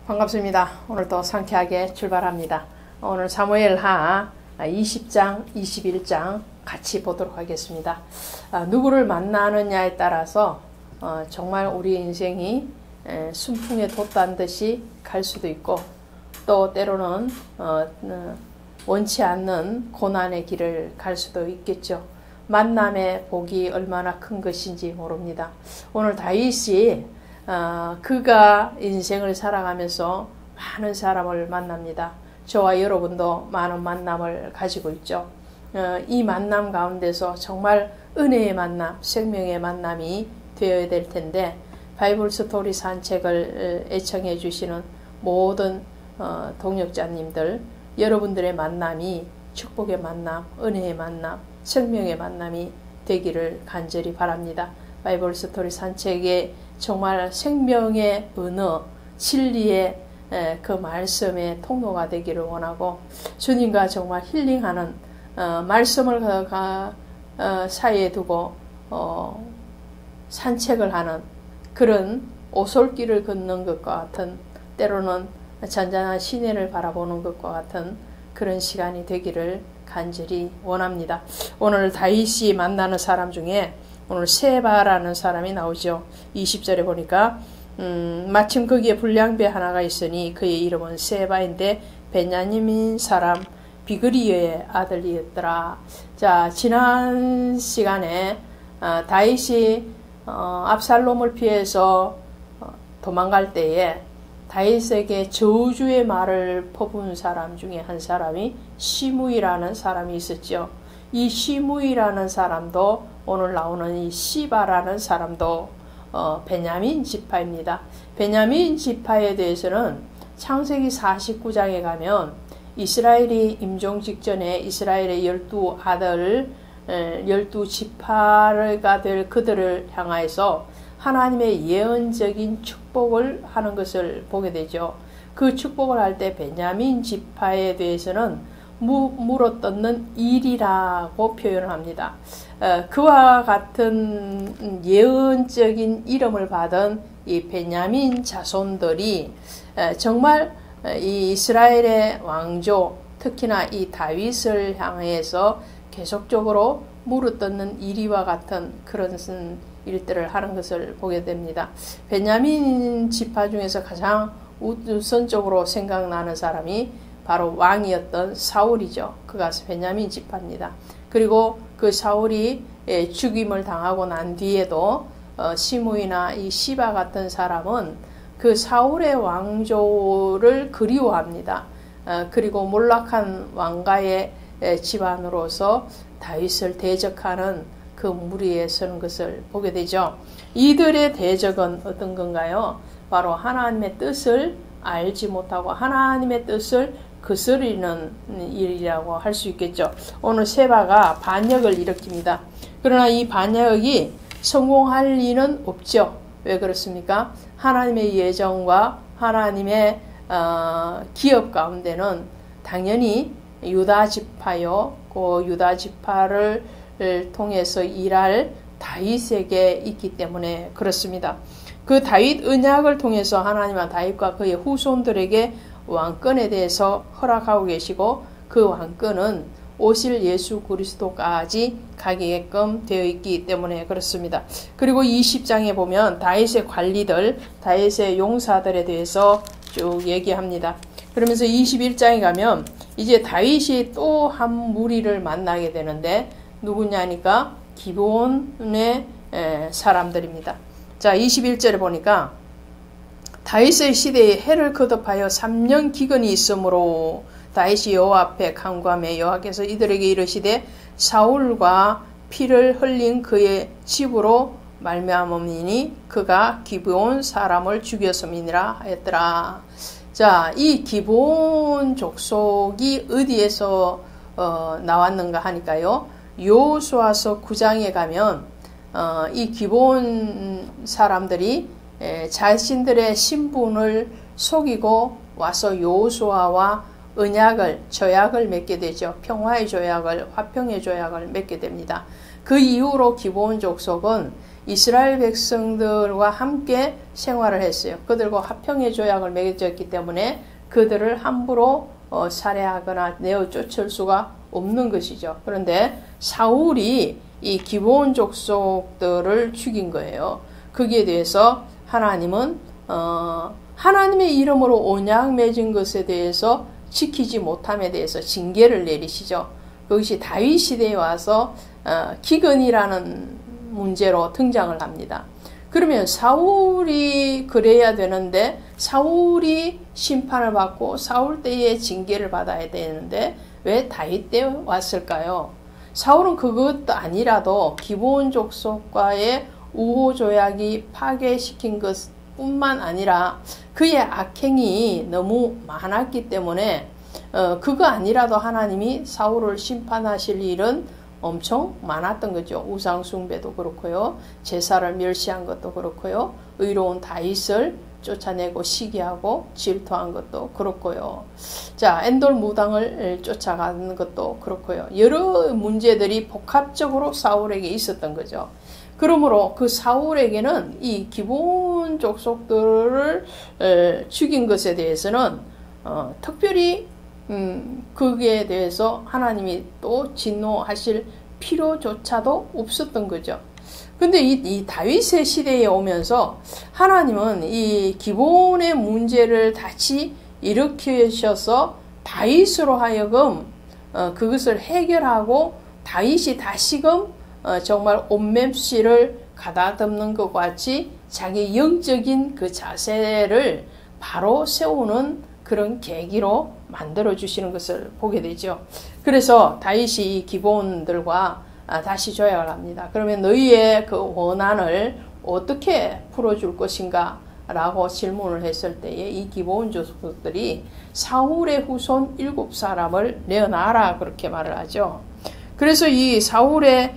반갑습니다. 오늘도 상쾌하게 출발합니다. 오늘 사무엘하 20장, 21장 같이 보도록 하겠습니다. 누구를 만나느냐에 따라서 정말 우리 인생이 순풍에 돛단 듯이 갈 수도 있고, 또 때로는 원치 않는 고난의 길을 갈 수도 있겠죠. 만남의 복이 얼마나 큰 것인지 모릅니다. 오늘 다윗이 그가 인생을 살아가면서 많은 사람을 만납니다. 저와 여러분도 많은 만남을 가지고 있죠. 이 만남 가운데서 정말 은혜의 만남, 생명의 만남이 되어야 될 텐데, 바이블 스토리 산책을 애청해 주시는 모든 동역자님들, 여러분들의 만남이 축복의 만남, 은혜의 만남, 생명의 만남이 되기를 간절히 바랍니다. 바이블 스토리 산책에 정말 생명의 언어, 진리의 그 말씀의 통로가 되기를 원하고, 주님과 정말 힐링하는 말씀을 사이에 두고 산책을 하는 그런 오솔길을 걷는 것과 같은, 때로는 잔잔한 시내를 바라보는 것과 같은 그런 시간이 되기를 간절히 원합니다. 오늘 다윗이 만나는 사람 중에 오늘 세바라는 사람이 나오죠. 20절에 보니까 마침 거기에 불량배 하나가 있으니 그의 이름은 세바인데 베냐민 사람 비그리의 아들이었더라. 자, 지난 시간에 다윗이 압살롬을 피해서 도망갈 때에 다윗에게 저주의 말을 퍼부은 사람 중에 한 사람이 시므이라는 사람이 있었죠. 이 시므이라는 사람도, 오늘 나오는 이 시바라는 사람도 베냐민 지파입니다. 베냐민 지파에 대해서는 창세기 49장에 가면 이스라엘이 임종 직전에 이스라엘의 12아들, 12지파가 될 그들을 향하여서 하나님의 예언적인 축복을 하는 것을 보게 되죠. 그 축복을 할 때 베냐민 지파에 대해서는 물어뜯는 일이라고 표현을 합니다. 그와 같은 예언적인 이름을 받은 이 베냐민 자손들이 정말 이 이스라엘의 왕조, 특히나 이 다윗을 향해서 계속적으로 물어뜯는 이리와 같은 그런 일들을 하는 것을 보게 됩니다. 베냐민 지파 중에서 가장 우선적으로 생각나는 사람이 바로 왕이었던 사울이죠. 그가 베냐민 지파입니다. 그리고 그 사울이 죽임을 당하고 난 뒤에도 시므이나 이 시바 같은 사람은 그 사울의 왕조를 그리워합니다. 그리고 몰락한 왕가의 집안으로서 다윗을 대적하는 그 무리에 서는 것을 보게 되죠. 이들의 대적은 어떤 건가요? 바로 하나님의 뜻을 알지 못하고 하나님의 뜻을 거스르는 일이라고 할 수 있겠죠. 오늘 세바가 반역을 일으킵니다. 그러나 이 반역이 성공할 리는 없죠. 왜 그렇습니까? 하나님의 예정과 하나님의 기업 가운데는 당연히 유다 지파요, 그 유다 지파를 통해서 일할 다윗에게 있기 때문에 그렇습니다. 그 다윗 언약을 통해서 하나님은 다윗과 그의 후손들에게 왕권에 대해서 허락하고 계시고, 그 왕권은 오실 예수 그리스도까지 가게끔 되어 있기 때문에 그렇습니다. 그리고 20장에 보면 다윗의 관리들, 다윗의 용사들에 대해서 쭉 얘기합니다. 그러면서 21장에 가면 이제 다윗이 또 한 무리를 만나게 되는데, 누구냐니까 기브온의 사람들입니다. 자, 21절에 보니까 다윗의 시대에 해를 거듭하여 3년 기근이 있으므로 다윗이 여호와 앞에 간구하며 여호와께서 이들에게 이르시되 사울과 피를 흘린 그의 집으로 말미암음이니 그가 기브온 사람을 죽였음이니라 하였더라. 자, 이 기브온 족속이 어디에서 나왔는가 하니까요, 여호수아서 9장에 가면 이 기브온 사람들이 자신들의 신분을 속이고 와서 여호수아와 언약을, 조약을 맺게 되죠. 평화의 조약을, 화평의 조약을 맺게 됩니다. 그 이후로 기브온 족속은 이스라엘 백성들과 함께 생활을 했어요. 그들과 화평의 조약을 맺었기 때문에 그들을 함부로 살해하거나 내어 쫓을 수가 없는 것이죠. 그런데 사울이 이 기브온 족속들을 죽인 거예요. 거기에 대해서 하나님은 하나님의 이름으로 언약 맺은 것에 대해서 지키지 못함에 대해서 징계를 내리시죠. 그것이 다윗 시대에 와서 기근이라는 문제로 등장을 합니다. 그러면 사울이 그래야 되는데 사울이 심판을 받고 사울 때에 징계를 받아야 되는데 왜 다윗 때 왔을까요? 사울은 그것도 아니라도 기브온 족속과의 우호 조약이 파괴시킨 것뿐만 아니라 그의 악행이 너무 많았기 때문에 그거 아니라도 하나님이 사울을 심판하실 일은 엄청 많았던 거죠. 우상 숭배도 그렇고요. 제사를 멸시한 것도 그렇고요. 의로운 다윗을 쫓아내고 시기하고 질투한 것도 그렇고요. 자, 엔돌 무당을 쫓아가는 것도 그렇고요. 여러 문제들이 복합적으로 사울에게 있었던 거죠. 그러므로 그 사울에게는 이 기브온 족속들을 죽인 것에 대해서는 특별히 거기에 대해서 하나님이 또 진노하실 필요조차도 없었던 거죠. 근데 이 다윗의 시대에 오면서 하나님은 이 기브온의 문제를 다시 일으키셔서 다윗으로 하여금 그것을 해결하고 다윗이 다시금 정말 온맵시를 가다듬는 것 같이 자기 영적인 그 자세를 바로 세우는 그런 계기로 만들어 주시는 것을 보게 되죠. 그래서 다윗이 기브온들과 다시 조약을 합니다. 그러면 너희의 그 원한을 어떻게 풀어줄 것인가 라고 질문을 했을 때에 이 기브온 족속들이 사울의 후손 7사람을 내어놔라 그렇게 말을 하죠. 그래서 이 사울의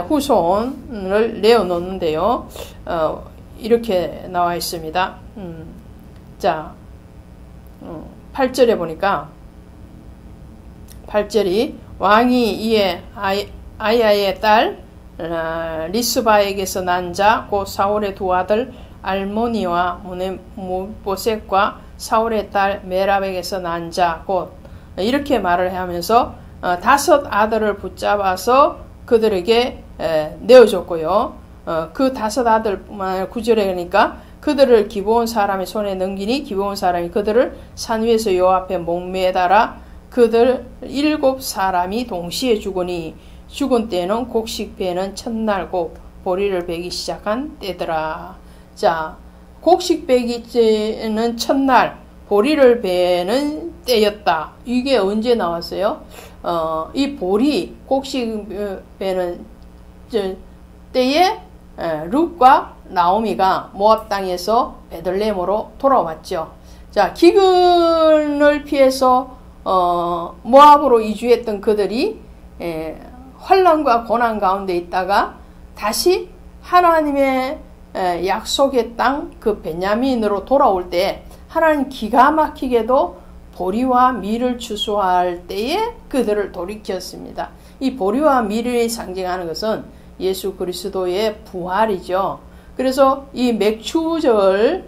후손을 내어놓는데요. 이렇게 나와 있습니다. 자, 8절에 보니까 8절이 왕이 이에 아야의 딸 리스바에게서 난 자 곧 사울의 두 아들 알모니와 무보셋과 사울의 딸 메랍에게서 난 자 곧 이렇게 말을 하면서 5 아들을 붙잡아서 그들에게 내어줬고요. 그 5 아들뿐만 9절에 그러니까 그들을 기브온 사람의 손에 넘기니 기브온 사람이 그들을 산 위에서 요 앞에 목매달아 그들 7사람이 동시에 죽으니 죽은 때는 곡식 베는 첫날 곧 보리를 베기 시작한 때더라. 자, 곡식 베기는 첫날 보리를 베는 때였다. 이게 언제 나왔어요? 이 보리 곡식 베는 때에 룻과 나오미가 모압 땅에서 베들레헴으로 돌아왔죠. 자, 기근을 피해서 모압으로 이주했던 그들이 환난과 고난 가운데 있다가 다시 하나님의 약속의 땅 그 베냐민으로 돌아올 때 하나님 기가 막히게도 보리와 밀을 추수할 때에 그들을 돌이켰습니다. 이 보리와 밀을 상징하는 것은 예수 그리스도의 부활이죠. 그래서 이 맥추절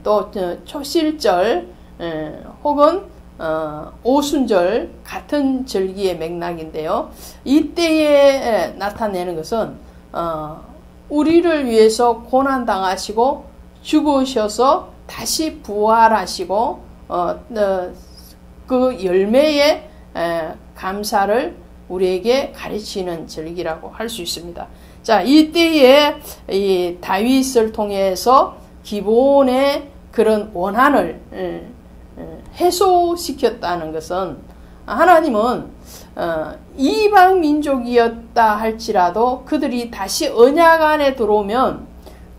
또 초실절 혹은 오순절 같은 절기의 맥락인데요. 이때에 나타내는 것은 우리를 위해서 고난당하시고 죽으셔서 다시 부활하시고 그 열매의 감사를 우리에게 가르치는 절기라고 할 수 있습니다. 자, 이때에 이 다윗을 통해서 기브온의 그런 원한을 해소시켰다는 것은 하나님은 이방 민족이었다 할지라도 그들이 다시 언약 안에 들어오면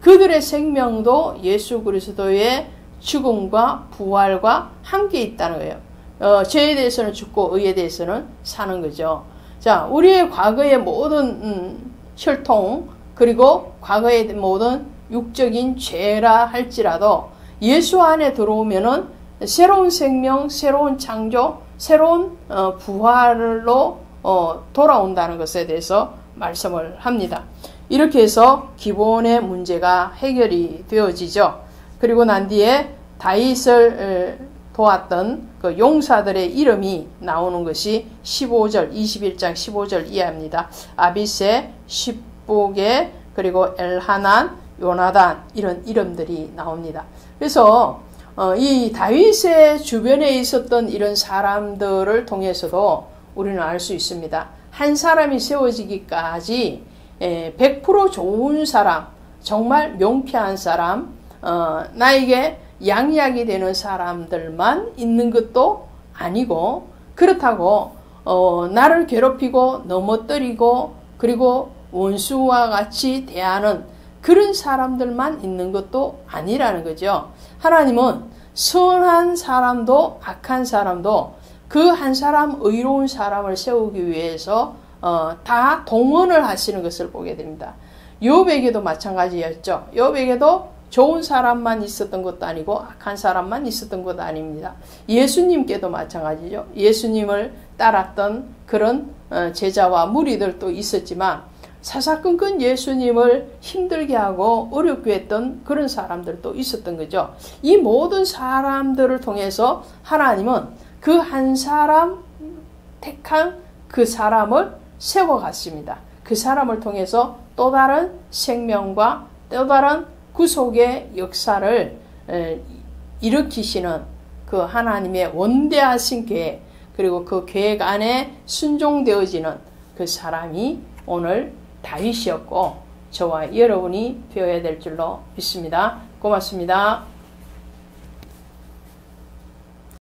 그들의 생명도 예수 그리스도의 죽음과 부활과 함께 있다는 거예요. 죄에 대해서는 죽고 의에 대해서는 사는 거죠. 자, 우리의 과거의 모든 혈통 그리고 과거의 모든 육적인 죄라 할지라도 예수 안에 들어오면은 새로운 생명, 새로운 창조, 새로운 부활로 돌아온다는 것에 대해서 말씀을 합니다. 이렇게 해서 기본의 문제가 해결이 되어지죠. 그리고 난 뒤에 다윗을 도왔던 그 용사들의 이름이 나오는 것이 15절, 21장 15절 이하입니다. 아비세, 십보게, 그리고 엘하난, 요나단 이런 이름들이 나옵니다. 그래서 이 다윗의 주변에 있었던 이런 사람들을 통해서도 우리는 알 수 있습니다. 한 사람이 세워지기까지 100% 좋은 사람, 정말 명쾌한 사람, 나에게 양약이 되는 사람들만 있는 것도 아니고, 그렇다고 나를 괴롭히고 넘어뜨리고 그리고 원수와 같이 대하는 그런 사람들만 있는 것도 아니라는 거죠. 하나님은 선한 사람도 악한 사람도 그 한 사람 의로운 사람을 세우기 위해서 다 동원을 하시는 것을 보게 됩니다. 욥에게도 마찬가지였죠. 욥에게도 좋은 사람만 있었던 것도 아니고 악한 사람만 있었던 것도 아닙니다. 예수님께도 마찬가지죠. 예수님을 따랐던 그런 제자와 무리들도 있었지만 사사건건 예수님을 힘들게 하고 어렵게 했던 그런 사람들도 있었던 거죠. 이 모든 사람들을 통해서 하나님은 그 한 사람 택한 그 사람을 세워갔습니다. 그 사람을 통해서 또 다른 생명과 또 다른 구속의 역사를 일으키시는 그 하나님의 원대하신 계획, 그리고 그 계획 안에 순종되어지는 그 사람이 오늘 다윗이었고 저와 여러분이 되어야 될 줄로 믿습니다. 고맙습니다.